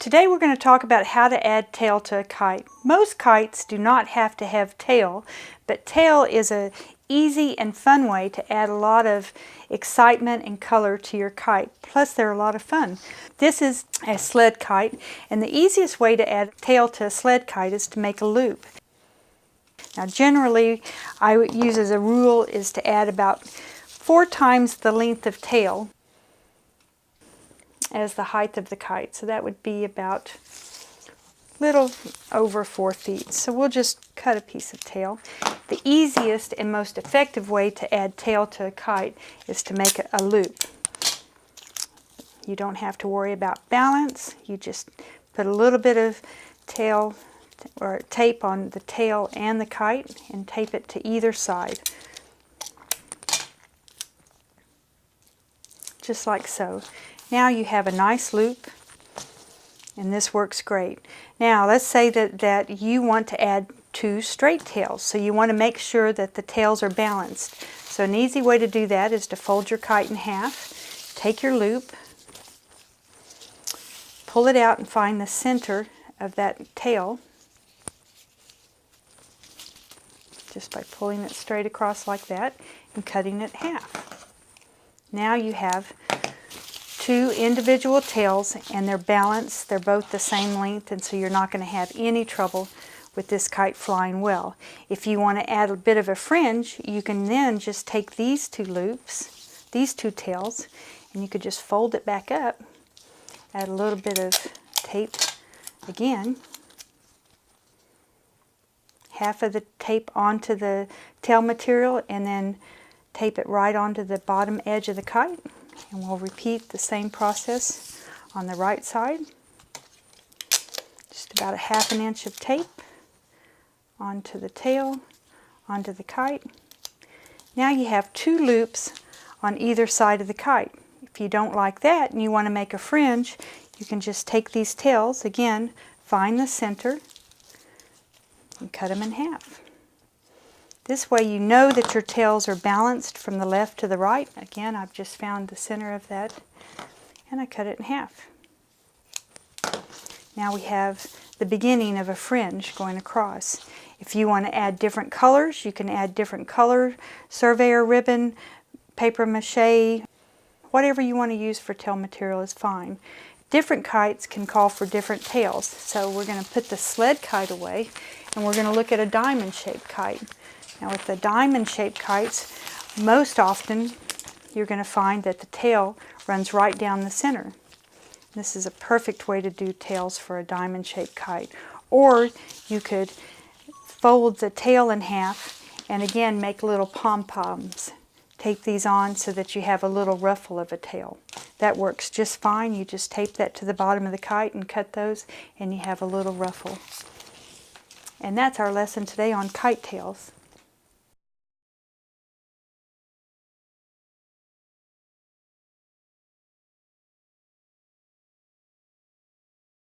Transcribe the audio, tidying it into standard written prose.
Today we're going to talk about how to add tail to a kite. Most kites do not have to have tail, but tail is an easy and fun way to add a lot of excitement and color to your kite. Plus they're a lot of fun. This is a sled kite, and the easiest way to add tail to a sled kite is to make a loop. Now generally I would use as a rule is to add about 4 times the length of tail as the height of the kite. So that would be about a little over 4 feet. So we'll just cut a piece of tail. The easiest and most effective way to add tail to a kite is to make a loop. You don't have to worry about balance. You just put a little bit of tail or tape on the tail and the kite and tape it to either side. Just like so. Now you have a nice loop, and this works great. Now let's say that you want to add 2 straight tails, so you want to make sure that the tails are balanced. So an easy way to do that is to fold your kite in half, take your loop, pull it out and find the center of that tail, just by pulling it straight across like that and cutting it in half. Now you have 2 individual tails, and they're balanced. They're both the same length, and so you're not going to have any trouble with this kite flying well. If you want to add a bit of a fringe, you can then just take these 2 loops, these 2 tails, and you could just fold it back up, add a little bit of tape again, half of the tape onto the tail material, and then tape it right onto the bottom edge of the kite. And we'll repeat the same process on the right side. Just about a 1/2 inch of tape onto the tail, onto the kite. Now you have 2 loops on either side of the kite. If you don't like that and you want to make a fringe, you can just take these tails, again, find the center, and cut them in half. This way you know that your tails are balanced from the left to the right. Again, I've just found the center of that, and I cut it in half. Now we have the beginning of a fringe going across. If you want to add different colors, you can add different color, surveyor ribbon, paper mache, whatever you want to use for tail material is fine. Different kites can call for different tails. So we're going to put the sled kite away, and we're going to look at a diamond-shaped kite. Now with the diamond-shaped kites, most often you're going to find that the tail runs right down the center. This is a perfect way to do tails for a diamond-shaped kite. Or you could fold the tail in half and again make little pom-poms. Tape these on so that you have a little ruffle of a tail. That works just fine. You just tape that to the bottom of the kite and cut those, and you have a little ruffle. And that's our lesson today on kite tails.